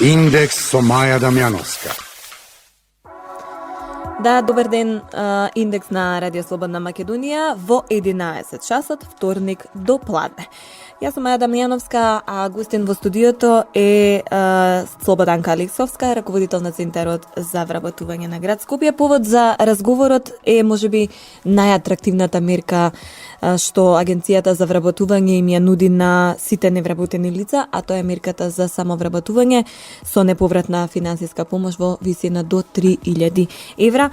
Индекс со Маја Дамјановска. Да, добар ден, индекс на Радио Слободна Македонија во 11 часот, вторник до пладне. Јас сум Маја Дамјановска, а гостин во студиото е Слободанка Алексовска, раководител на Центарот за вработување на град Скопје. Повод за разговорот е можеби најатрактивната мерка што Агенцијата за вработување им ја нуди на сите невработени лица, а тоа е мерката за самовработување со неповратна финансиска помош во висина до 3000 евра.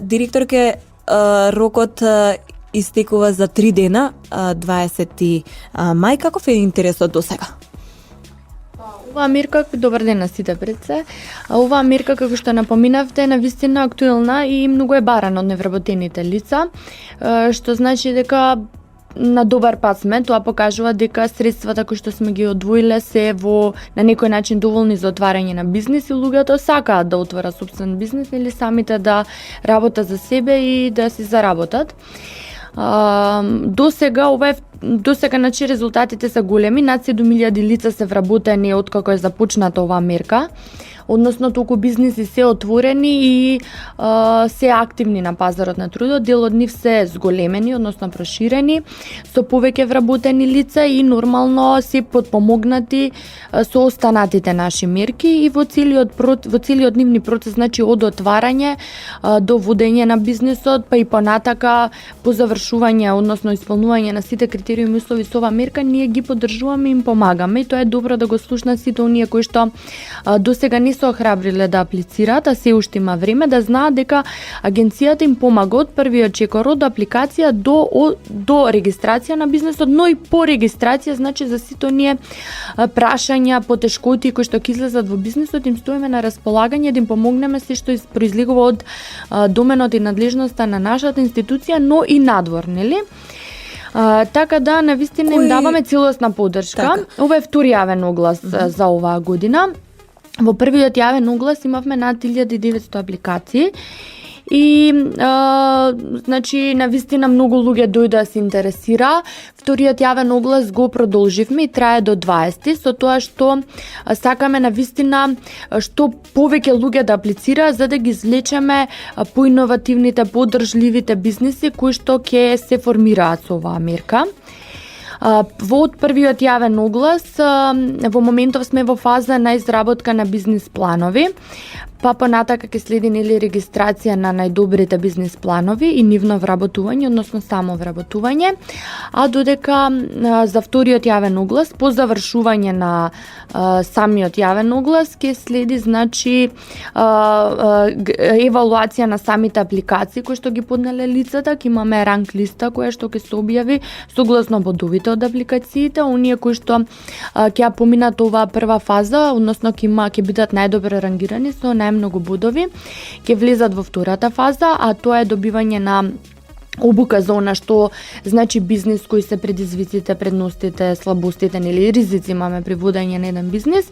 Директорке, рокот истекува за 3 дена, 20 мај. Каков е интересот до сега? Оваа мерка, добар ден на сите пред се. Оваа мерка, како што напоминавте, е навистина актуелна и многу е барана од невработените лица, што значи дека на добар пат сме. Тоа покажува дека средствата кои што сме ги одвоиле се во на некој начин доволни за отварање на бизнис и луѓето сакаат да отворат собствен бизнис или самите да работат за себе и да си заработат. До сега значи резултатите се големи, над 7000 лица се вработени откако е започната оваа мерка. Односно, толку бизниси се отворени и се активни на пазарот на трудот. Дел од нив се зголемени, односно проширени, со повеќе вработени лица и нормално се подпомогнати со останатите наши мерки и во целиот нивни процес, значи од отварање до водење на бизнисот, па и понатака по завршување, односно исполнување на сите критериуми и услови со оваа мерка, ние ги поддржуваме и им помагаме. И тоа е добро да го слушнат сите оние кои што досега не се охрабриле да аплицираат, а се уште има време, да знаат дека агенцијата им помага од првиот чекор, од апликација до регистрација на бизнисот, но и по регистрација, значи за сите оние прашања, потешкоти кои што ќе излезат во бизнисот, им стоиме на располагање да им помогнеме се што произлегува од доменот и надлежноста на нашата институција, но и надвор, нели? Така да, навистина им даваме целосна поддршка. Така. Ова е втори јавен оглас за оваа година. Во првиот јавен оглас имавме над 1900 апликации и значи навистина многу луѓе дојде да се интересира. Вториот јавен оглас го продолживме и трае до 20, со тоа што сакаме навистина што повеќе луѓе да аплицираат за да ги извлечеме поиновативните, подржливите бизниси кои што ќе се формираат со оваа мерка. Во првиот јавен оглас, во моментов сме во фаза на изработка на бизнис планови, па понатака ќе следи нели регистрација на најдобрите бизнис планови и нивно вработување, односно само вработување, а додека за вториот јавен оглас, по завршување на самиот јавен оглас, ќе следи значи евалуација на самите апликации кои што ги поднеле лицата, ќе имаме ранг листа која што ќе се објави согласно бодовите од апликациите, оние кои што ќе ја поминат оваа прва фаза, односно ќе бидат најдобро рангирани со најмногу бодови, ќе влезат во втората фаза, а тоа е добивање на обука за она што значи бизнис, кои се предизвиците, предностите, слабостите или ризици имаме при водење на еден бизнис,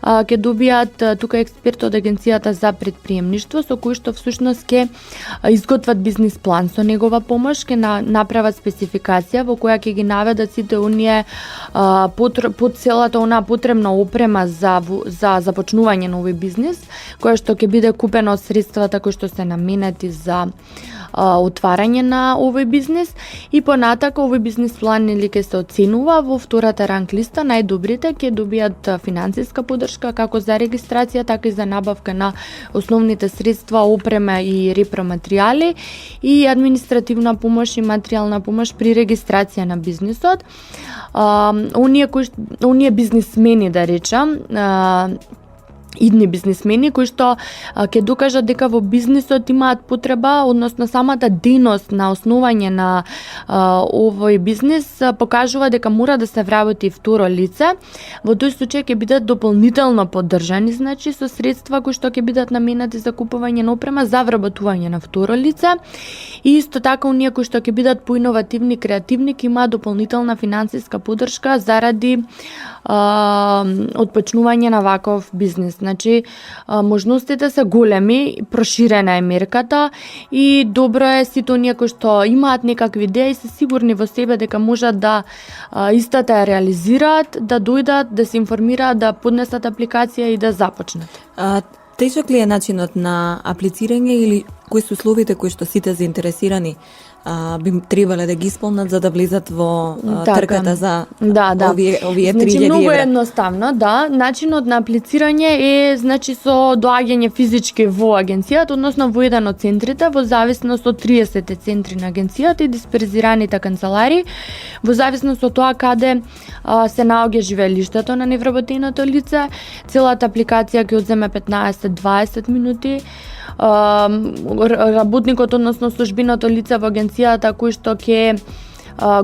ќе добијат тука експерт од Агенцијата за предприемништво со кој што всушност ќе изготват бизнис план со негова помош, ќе направат спецификација во која ќе ги наведат сите оние под целата онаа потребна опрема за започнување на овој бизнис, која што ќе биде купена од средствата кои што се наменети за отварање на овој бизнис и понатака овој бизнис план или ќе се оценува во втората ранг листа, најдобрите ќе добијат финансиска поддршка како за регистрација, така и за набавка на основните средства, опрема и репроматеријали и административна помош и материјална помош при регистрација на бизнисот. Оние бизнисмени, да речам, идни бизнисмени кои што ќе докажат дека во бизнисот имаат потреба, односно самата дејност на основање на овој бизнис покажува дека мора да се вработи второ лице. Во тој случај ќе бидат дополнително поддржани, значи со средства кои што ќе бидат наменати за купување на опрема за вработување на второ лице. И исто така оние кои што ќе бидат поиновативни, креативни, ќе имаат дополнителна финансиска поддршка заради отпочнување на ваков бизнис. Значи, можностите се големи, проширена е мерката и добро е сите оние кои што имаат некакви идеи и се сигурни во себе дека можат да истата ја реализираат, да дојдат, да се информираат, да поднесат апликација и да започнат. Тежок ли е начинот на аплицирање или кои се условите кои што сите заинтересирани би требале да ги исполнат за да влезат во трката за овие 3000 значи, евра? многу едноставно, да. Начинот на аплицирање е значи со доаѓање физички во агенцијата, односно во еден од центрите, во зависност од 30 центри на агенцијата и дисперзираните канцелари, во зависност од тоа каде се наоѓа живеелиштето на невработеното лице. Целата апликација ќе одземе 15-20 минути. Работникот, односно службиното лице во агенцијата кој што ќе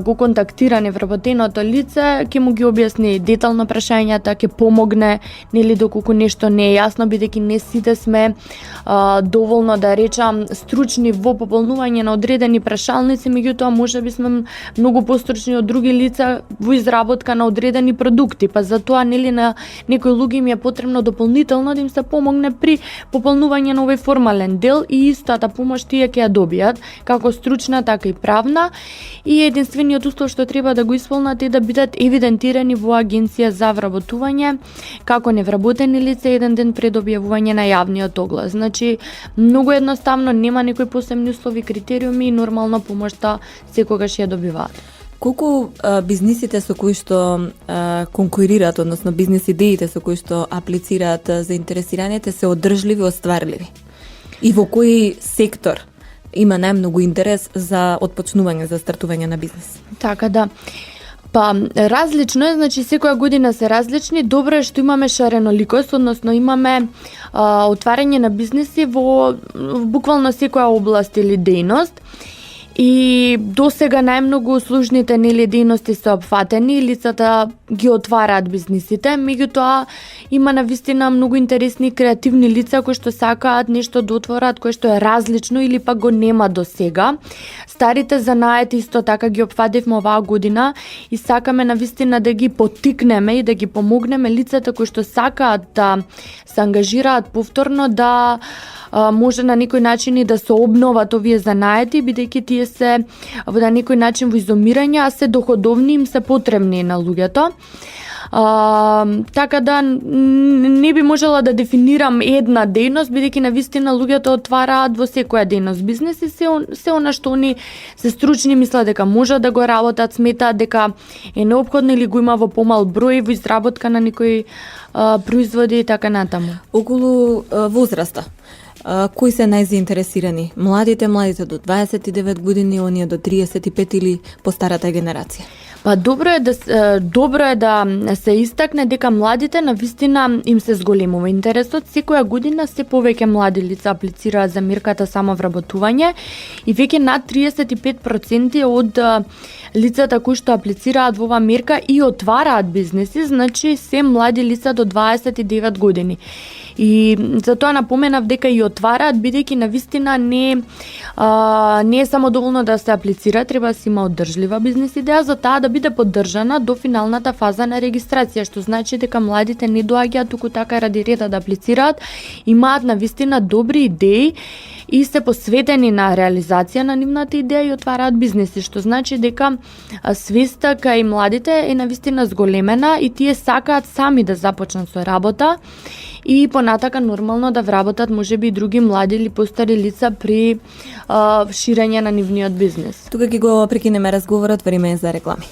го контактира невработеното лице, ќе му ги објасни детално прашањата, ќе помогне, нели доколку нешто не е јасно, бидејќи не сите сме доволно да речам стручни во пополнување на одредени прашалници, меѓутоа можеби сме многу постручни од други лица во изработка на одредени продукти, па затоа нели на некои луѓе им е потребно дополнително да им се помогне при пополнување на овој формален дел и истата помош тие ќе ја добијат, како стручна, така и правна. И единствениот услов што треба да го исполнат е да бидат евидентирани во агенција за вработување како невработени лица еден ден пред објавување на јавниот оглас. Значи, многу едноставно, нема некои посебни услови, критериуми и нормално помошта секогаш ја добиваат. Колку бизнисите со кои што конкурираат, односно бизнис идеите со кои што аплицираат заинтересираните се одржливи, остварливи? И во кој сектор има најмногу интерес за отпочнување, за стартување на бизнис? Така да. Па, различно е, значи секоја година се различни. Добро е што имаме шареноликост, односно имаме отварање на бизниси во буквално секоја област или дејност. И досега најмногу услужните нели дејности се опфатени, лицата ги отвараат бизнисите, меѓутоа има навистина многу интересни креативни лица кои што сакаат нешто да отворат кое што е различно или пак го нема досега. Старите занаети исто така ги опфативме оваа година и сакаме навистина да ги поттикнеме и да ги помогнеме лицата кои што сакаат да се ангажираат повторно да може на некој начин и да се обноват овие занаети, бидејќи тие се на некој начин во изомирање, а се доходовни, им се потребни на луѓето. Така да не би можела да дефинирам една дејност, бидејќи навистина луѓето отвараат во секоја дејност бизнес и се она што они се стручни мислат дека можат да го работат, сметаат дека е неопходно или го има во помал број во изработка на некои производи и така натаму. Околу возраста, кои се најзаинтересирани? Младите до 29 години, оние до 35 или постарата генерација? Па добро е да се истакне дека младите навистина им се зголемува интересот. Секоја година се повеќе млади лица аплицираат за мерката самовработување и веќе над 35% од лицата кои што аплицираат во оваа мерка и отвараат бизнеси, значи се млади лица до 29 години. И затоа напоменав дека и отвараат, бидејќи навистина не е само доволно да се аплицира, треба да се има одржлива бизнес идеја за таа да биде поддржана до финалната фаза на регистрација, што значи дека младите не доаѓаат туку така ради реда да аплицираат, имаат навистина добри идеи и се посветени на реализација на нивната идеја и отвараат бизнеси, што значи дека свеста кај младите е навистина зголемена и тие сакаат сами да започнат со работа и понатака нормално да вработат можеби и други млади или постари лица при ширење на нивниот бизнес. Тука ќе го прекинеме разговорот, време е за реклами.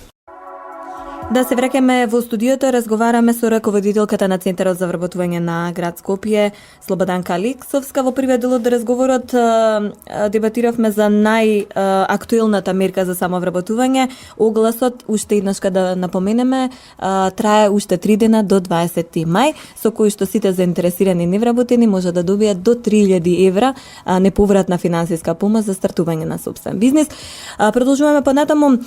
Да се враќаме во студиото, разговараме со раководителката на Центарот за вработување на град Скопје, Слободанка Алексовска. Во првиот дел од разговорот дебатиравме за најактуелната мерка за самовработување. Огласот, уште еднаш да напоменеме, трае уште 3 дена до 20 мај, со кој што сите заинтересирани невработени може да добијат до 3000 евра неповратна финансиска помош за стартување на сопствен бизнис. Продолжуваме понатаму.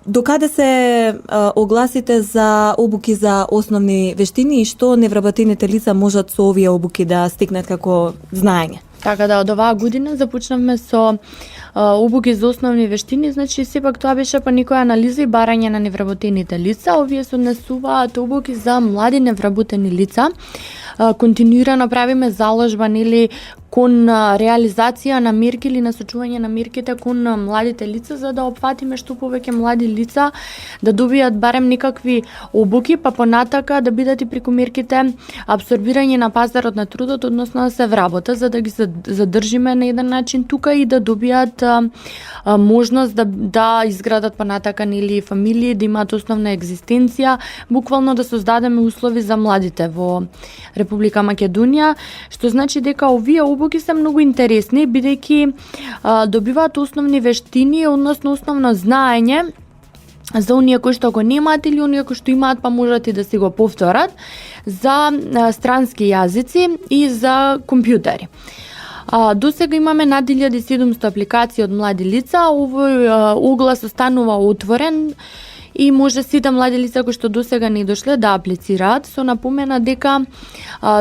Докаде се огласите за обуки за основни вештини и што невработените лица можат со овие обуки да стекнат како знаење? Така да од оваа година започнавме со обуки за основни вештини, значи сепак тоа беше па некоја анализа и барање на невработените лица. Овие се однесуваат обуки за млади невработени лица. Континуирано правиме заложба нели кон реализација на мерки или насочување на мерките кон младите лица, за да опфатиме што повеќе млади лица да добијат барем некакви обуки, па понатака да бидат и преку мерките апсорбирање на пазарот на трудот, односно да се вработат, за да ги задржиме на еден начин тука и да добијат можност да изградат понатака нели фамилии, да имаат основна екзистенција, буквално да создадеме услови за младите во Република Македонија, што значи дека овие обуки се многу интересни, бидејќи добиваат основни вештини, односно основно знаење за оние кои што го немаат или оние кои што имаат па можат и да си го повторат, за странски јазици и за компјутери. До сега имаме над 1700 апликации од млади лица. Овој оглас останува отворен и може сите млади лица кои што досега не дошле да аплицираат, со напомена дека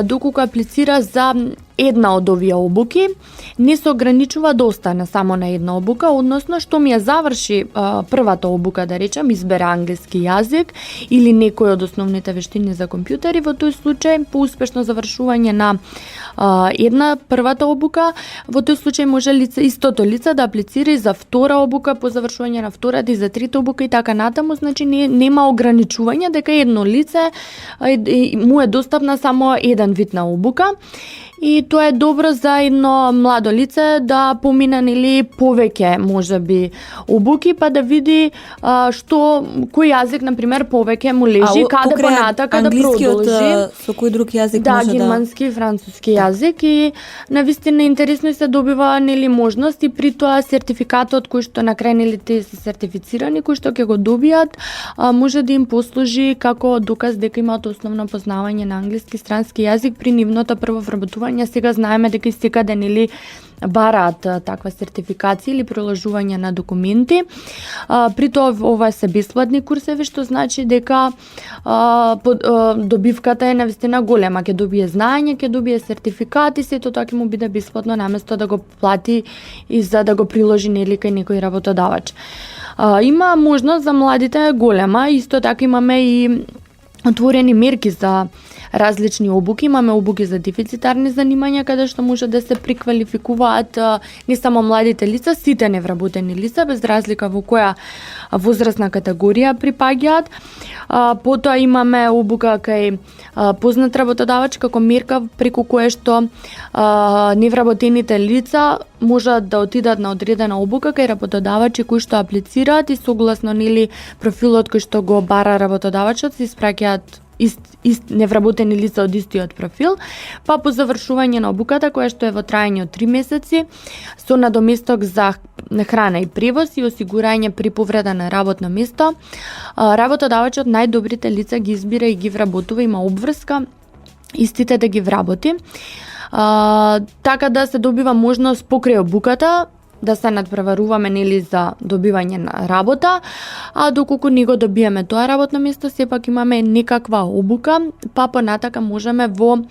доколку аплицира за една од овие обуки, не се ограничува да остане само на една обука, односно што ми ја заврши првата обука, да речем, избере англиски јазик или некој од основните вештини за компјутери, во тој случај по успешно завршување на една првата обука, во тој случај може истото лице да аплицира и за втора обука по завршување на втората и за трета обука и така натаму, значи нема ограничување дека едно лице му е достапна само еден вид на обука. И тоа е добро за едно младо лице да помине нели повеќе можеби обуки, па да види што кој јазик на пример повеќе му лежи, каде понатака да продолжи. Со кој друг јазик да, може да германски и француски јазик и навистина интересно се добива нели можност и при тоа сертификатот кој што на крај нели те се сертифицирани, кој што ќе го добијат, може да им послужи како доказ дека имаат основно познавање на англиски странски јазик при нивното прво вработување. Сега знаеме дека секаде нели бараат таква сертификација или приложување на документи. При тоа ова се бесплатни курсеви, што значи дека добивката е навистина голема, ќе добие знаење, ќе добие сертификат и сето тоа ќе му биде бесплатно наместо да го плати и за да го приложи нели кај некој работодавач. Има можност за младите голема, исто така имаме и отворени мерки за различни обуки. Имаме обуки за дефицитарни занимања, каде што може да се приквалификуваат не само младите лица, сите невработени лица, без разлика во која возрастна категорија припаѓаат. Потоа имаме обука кај познат работодавач како мерка преку кое што невработените лица можат да отидат на одредена обука кај работодавачи кои што аплицираат и согласно нели профилот кој што го бара работодавачот се испраќаат невработени лица од истиот профил, па по завршување на обуката која што е во трајање од 3 месеци со надоместок за храна и превоз и осигурање при повреда на работно место, работодавачот најдобрите лица ги избира и ги вработува, има обврска истите да ги вработи. Така да се добива можност покрај обуката да се надпреваруваме нели за добивање на работа, а доколку не го добиеме тоа работно место, сепак имаме некаква обука, па понатака можеме во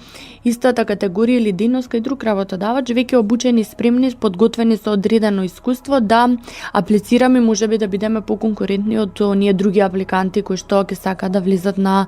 истата категорија или дейност кај друг работодавач, веќе обучени, спремни, подготвени со одредено искуство да аплицираме, можеби да бидеме поконкурентни од оние други апликанти кои што ќе сакаат да влизат на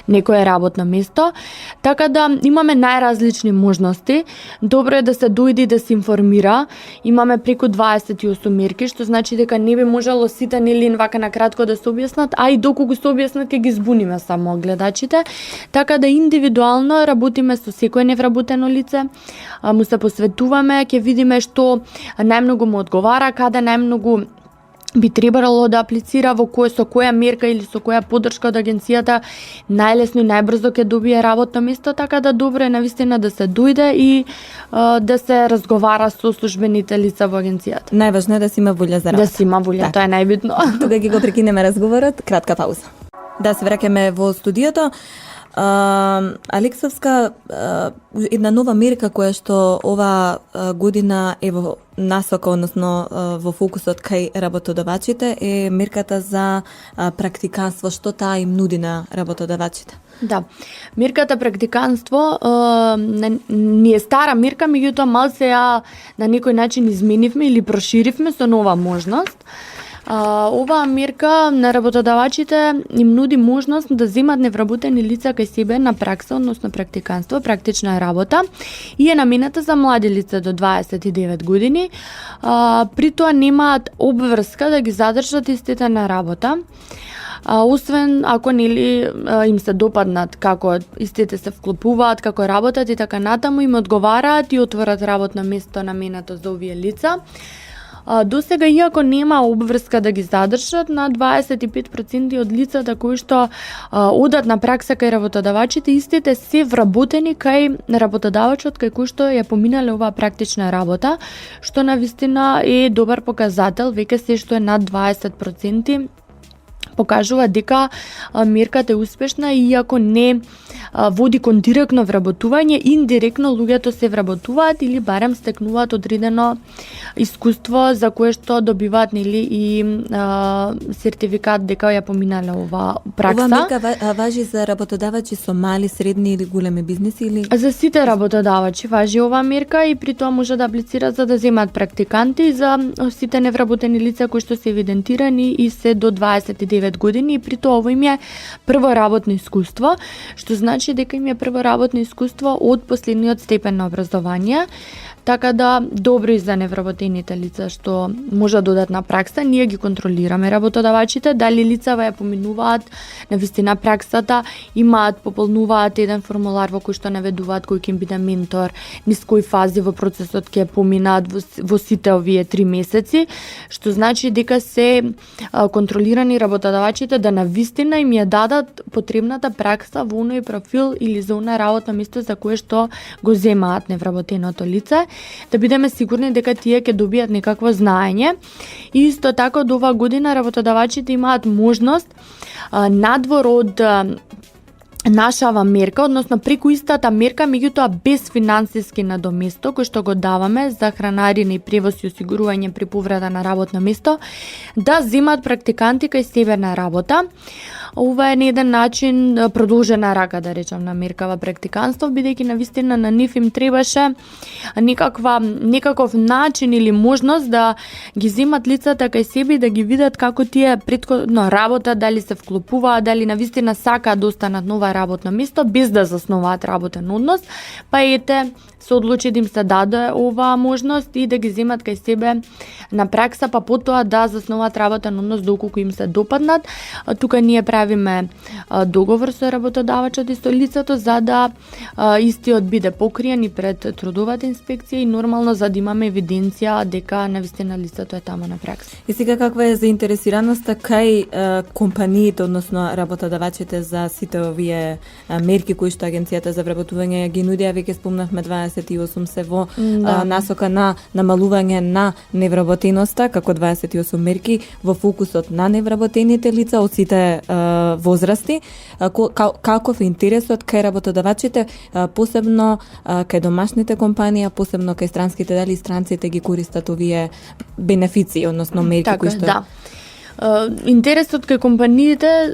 некое работно место. Така да имаме најразлични можности. Добро е да се дојде да се информира. Имаме преку 28 мерки, што значи дека не би можело сите нели вака на кратко да се објаснат, а и доколку се објаснат ќе ги збуниме само гледачите. Така да индивидуално работиме со секој невработено лице, му се посветуваме, ќе видиме што најмногу му одговара, каде најмногу би требало да аплицира, во со која мерка или со која поддршка од агенцијата најлесно и најбрзо ќе добие работно место, така да добро е навистина да се дојде и да се разговара со службените лица во агенцијата. Најважно е да си има волја за работа. Да си има волја, тоа е најбитно. Тога ќе го прекинеме разговорот, кратка пауза. Да се враќаме во студиото. Алексовска, една нова мерка која што ова година е во насока, односно во фокусот кај работодавачите, е мерката за практиканство. Што таа им нуди на работодавачите? Да, мерката практиканство не е стара мерка, меѓутоа малце ја на некој начин изменивме или проширивме со нова можност. Оваа мерка на работодавачите им нуди можност да земат невработени лица кај себе на пракса, односно практиканство, практична работа, и е намената за млади лица до 29 години. При тоа немаат обврска да ги задржат истите на работа, освен ако нели им се допаднат како истите се вклопуваат, како работат и така натаму, им одговараат и отворат работно место наменато за овие лица. До сега, иако нема обврска да ги задржат, на 25% од лицата кои што одат на пракса кај работодавачите, истите се вработени кај работодавачот кај кој што ја поминале оваа практична работа, што навистина е добар показател. Веќе се што е над 20% покажува дека мерката е успешна, иако не води кон директно вработување, индиректно луѓето се вработуваат или барем стекнуваат одредено искуство за кое што добиваат нели и сертификат дека ја поминале ова пракса. Ова мерка важи за работодавачи со мали, средни или големи бизнеси или за сите работодавачи важи оваа мерка и при тоа може да аплицираат за да земат практиканти, за сите невработени лица кои што се евидентирани и се до 29 години, и при тоа ово им е прво работно искуство, што значи дека им е прво работно искуство од последниот степен на образование. Така да, добро и за невработените лица што може да додат на пракса. Ние ги контролираме работодавачите, дали лицава ја поминуваат на вистина праксата, пополнуваат еден формулар во кој што наведуваат кој ќе им биде ментор, низ кои фази во процесот ќе поминаат во сите овие 3 месеци, што значи дека се контролирани работодавачите да на вистина им ја дадат потребната пракса во оној профил или за оној работно место за кое што го земаат невработеното лице, да бидеме сигурни дека тие ќе добијат некакво знаење. И исто така од оваа година работодавачите имаат можност надвор од нашава мерка, односно преку истата мерка, меѓутоа без финансиски надоместок кој што го даваме за хранарина и превоз и осигурување при повреда на работно место, да земат практиканти кај себе на работа. Ова е на еден начин продолжена рака, да речам, на меркава практиканство, бидејќи навистина на нив им требаше некаков начин или можност да ги земат лицата кај себе и да ги видат како тие претходно работат, дали се вклопуваат, дали навистина сакаат да останат нова работно место без да заснуваат работен однос, па ете се одлучи да им се даде оваа можност и да ги земат кај себе на пракса, па потоа да заснуваат работен однос доколку им се допаднат. Тука ние правиме договор со работодавачот и со лицето за да истиот биде покриен и пред трудовата инспекција и нормално за да имаме евиденција дека навистина лицето е таму на пракса. И сега каква е заинтересираноста кај компаниите, односно работодавачите за сите овие мерки кои што Агенцијата за вработување ги нуди, веќе спомнавме 28 се во насока на намалување на невработеноста, како 28 мерки во фокусот на невработените лица од сите возрасти. Каков е интересот кај работодавачите, посебно кај домашните компании, посебно кај странските, дали странците ги користат овие бенефиции, односно мерки така, кои што... Да. Интересот кај компаниите,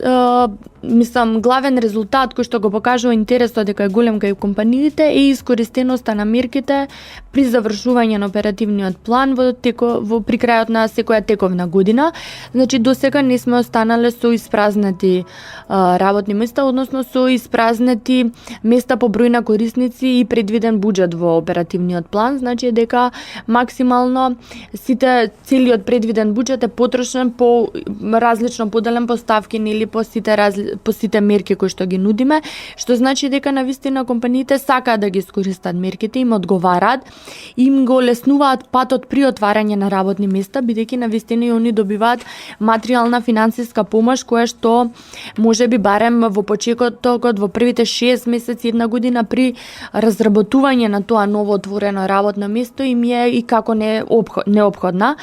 мислам, главен резултат кој што го покажува интересот дека е голем кај компаниите е искористеноста на мерките при завршување на оперативниот план при крајот на секоја тековна година. Значи, досега не сме останале со испразнати работни места, односно со испразнати места по број на корисници и предвиден буџет во оперативниот план. Значи дека максимално целиот предвиден буџет е потрошен по различно поделен по ставки или по сите мерки кои што ги нудиме, што значи дека навистина компаниите сакаат да ги искористат мерките, им одговараат, им го леснуваат патот при отварање на работни места, бидејќи навистина и они добиваат материјална финансиска помош која што можеби барем во почетокот во првите 6 месеци една година при разработување на тоа ново отворено работно место им е и како неопходна,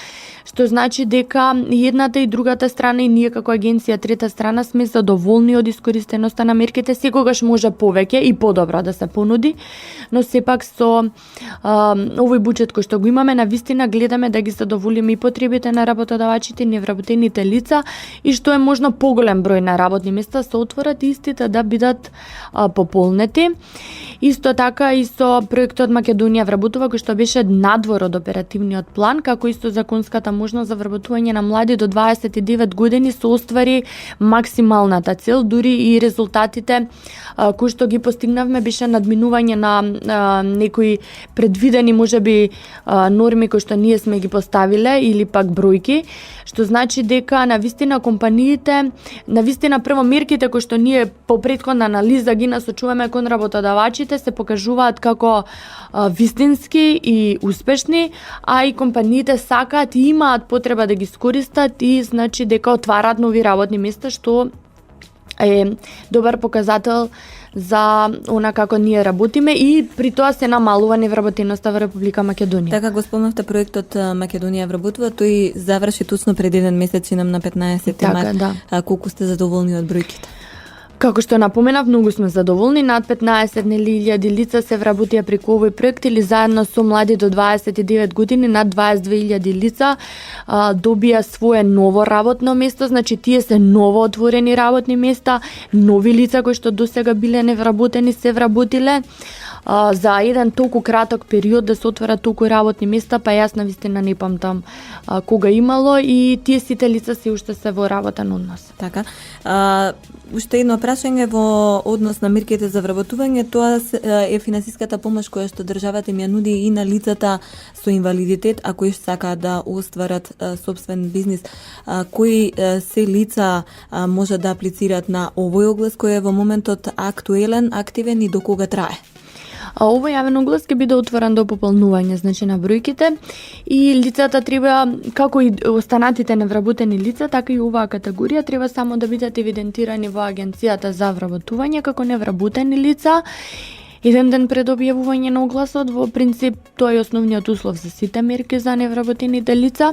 што значи дека едната и другата страна и ние како агенција трета страна сме задоволни задоволни од искористеноста на мерките, секогаш може повеќе и подобро да се понуди, но сепак со овој буџет кој што го имаме, навистина гледаме да ги задоволиме и потребите на работодавачите и невработените лица и што е можно поголем број на работни места се отворат истите да бидат пополнети. Исто така и со проектот Македонија вработува кој што беше надвор од оперативниот план, како исто законската можност за вработување на млади до 29 години се оствари максималната цел, дури и резултатите кои што ги постигнавме беше надминување на некои предвидени можеби норми кои што ние сме ги поставиле или пак бројки, што значи дека навистина компаниите, навистина прво мерките кои што ние по претходна анализа ги насочуваме кон работодавачите се покажуваат како вистински и успешни, а и компаниите сакаат и имаат потреба да ги искористат и значи дека отвараат нови работни места, што е добар показател за она како ние работиме и при тоа се намалува невработеноста во Република Македонија. Така го спомнавте проектот Македонија вработува, тој заврши точно пред еден месец, нам на 15 март. Да. Колку сте задоволни од бројките? Како што напоменав, многу сме задоволни. Над 15.000 лица се вработија преку овој проект или заедно со млади до 29 години над 22.000 лица добија свое ново работно место, значи тие се ново отворени работни места, нови лица кои што досега биле невработени се вработиле. За еден толку краток период да се отворат толку работни места, па јас навистина не памтам кога имало и тие сите лица се уште се во работен однос. Така. Уште едно прашање во однос на мерките за вработување, тоа е финансиската помош која што државата им ја нуди и на лицата со инвалидитет, а кои сакаат да остварат сопствен бизнис. Кои се лица може да аплицираат на овој оглас кој е во моментот актуелен, активен и до кога трае? Овој јавен оглас ќе биде отворен до пополнување, значи на бројките и лицата треба, како и останатите невработени лица, така и оваа категорија треба само да бидат евидентирани во Агенцијата за вработување како невработени лица. Еден ден пред објавување на огласот, во принцип тоа е основниот услов за сите мерки за невработените лица.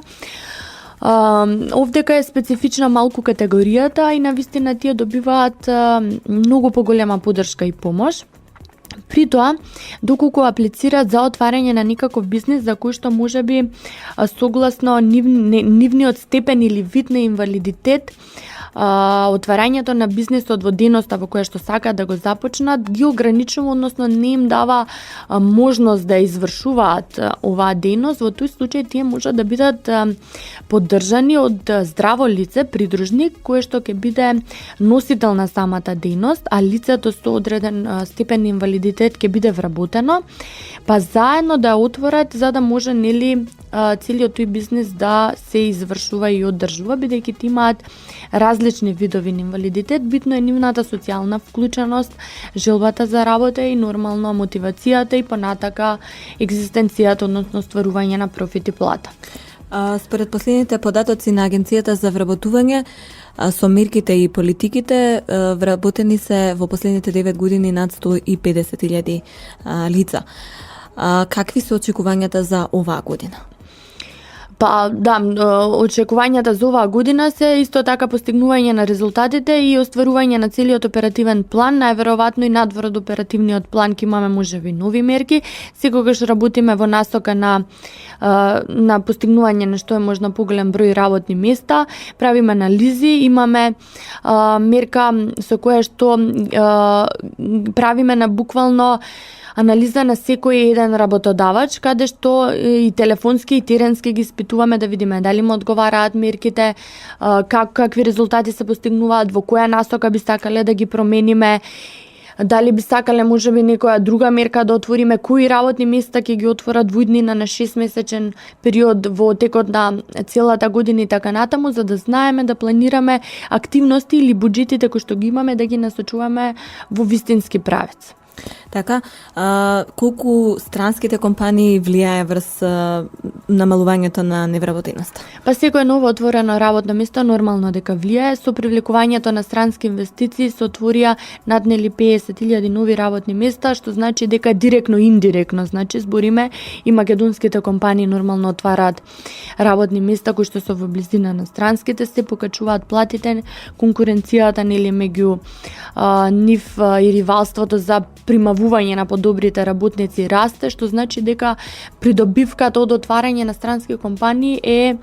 Овдека е специфична малку категоријата и навистина тие добиваат многу поголема поддршка и помош. При тоа, доколку аплицираат за отварање на никаков бизнис за кој што можеби согласно нивниот степен или вид на инвалидитет, отварањето на бизнисот во деноста во која што сакаат да го започнат ги ограничува, односно не им дава можност да извршуваат оваа дејност. Во тој случај тие можат да бидат поддржани од здраво лице, придружник, кое што ќе биде носител на самата дејност, а лицето со одреден степен инвалидитет ќе биде вработено, па заедно да отворат за да може нели целиот тој бизнис да се извршува и оддржува, бидејќи имаат различни видови на инвалидитет. Битно е нивната социјална вклученост, желбата за работа и нормално мотивацијата и понатака екзистенцијата, односно стварување на профит и плата. Според последните податоци на Агенцијата за вработување, со мерките и политиките вработени се во последните 9 години над 150.000 лица. Какви се очекувањата за оваа година? Па да, очекувањата за оваа година се исто така постигнување на резултатите и остварување на целиот оперативен план, најверојатно и надвор од оперативниот план ќе имаме можеби нови мерки. Секогаш работиме во насока на постигнување на што е можно поголем број работни места, правиме анализи, имаме мерка со која што правиме на буквално анализа на секој еден работодавач, каде што и телефонски и теренски ги испитуваме да видиме дали му одговараат мерките, какви резултати се постигнуваат, во која насока би сакале да ги промениме, дали би сакале можеби некоја друга мерка да отвориме, кои работни места ќе ги отворат во иднина на 6-месечен период во текот на целата година и така натаму, за да знаеме да планираме активности или буџетите кои што ги имаме да ги насочуваме во вистински правец. Така, колку странските компании влијае врз намалувањето на невработеноста? Па секој ново отворено работно место нормално дека влијае. Со привлекувањето на странски инвестиции се отворија над нели 50.000 нови работни места, што значи дека директно и индиректно, значи збориме и македонските компании нормално отвараат работни места кои што се во близина на странските, се покачуваат платите, конкуренцијата нели меѓу нив и ривалството за примавување на подобрите работници расте, што значи дека придобивката од отварање на странски компании е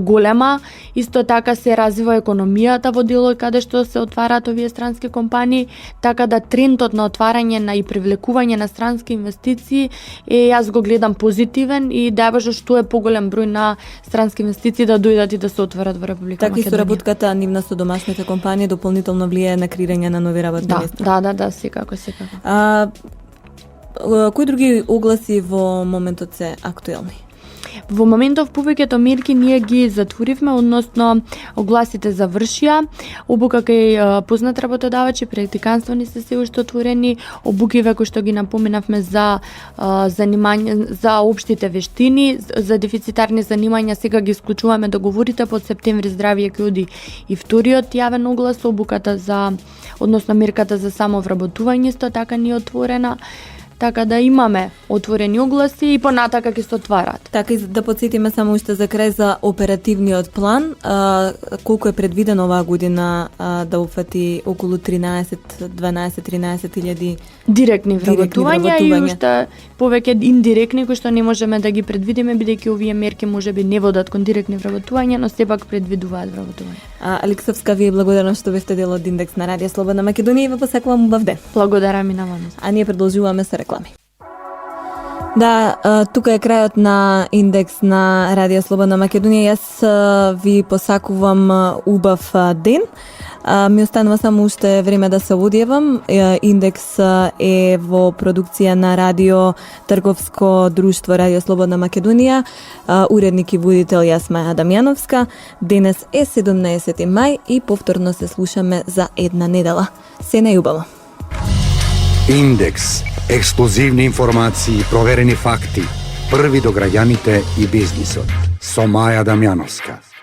голема. Исто така се развива економијата во делот каде што се отвараат овие странски компании, така да трендот на отварање на и привлекување на странски инвестиции јас го гледам позитивен и дајбаш што е поголем број на странски инвестиции да дојдат и да се отворат во Република Така и соработката нивна со домашните компании дополнително влијае на креирање на нови работни места. Да, секако. Кои други огласи во моментот се актуелни? Во моментов повеќето мерки ние ги затворивме, односно огласите завршија. Обука кај познат работодавачи, практиканство ни се уште отворени, обукиве кои што ги напоменавме за занимање за општите вештини, за дефицитарни занимања сега ги исклучуваме договорите, под септември здравје ќе оди и вториот јавен оглас, обуката за односно мерката за самовработување исто така ни е отворена. Така да имаме отворени огласи и понатака ќе се отвараат. Така и да подсетиме само уште за крај за оперативниот план, колку е предвидено оваа година да уфати околу 13-13 директни вработувања и уште повеќе индиректни кои што не можеме да ги предвидиме бидејќи овие мерки можеби не водат кон директни вработувања, но сепак предвидуваат вработување. Алексовска, ви благодарам што бевте дел од Индекс на Радио Слободна Македонија и ве посакувам убав ден. Благодарам и на вас. А ние продолжуваме со реклами. Да, тука е крајот на Индекс на Радио Слободна Македонија. Јас ви посакувам убав ден. Ми останува само уште време да се одјавам. Индекс е во продукција на Радио Трговско друштво Радио Слободна Македонија. Уредник и водител јас Маја Дамјановска. Денес е 17 мај и повторно се слушаме за една недела. Се најубаво. Индекс. Ексклузивни информации, проверени факти, први до граѓаните и бизнисот. Со Маја Дамјановска.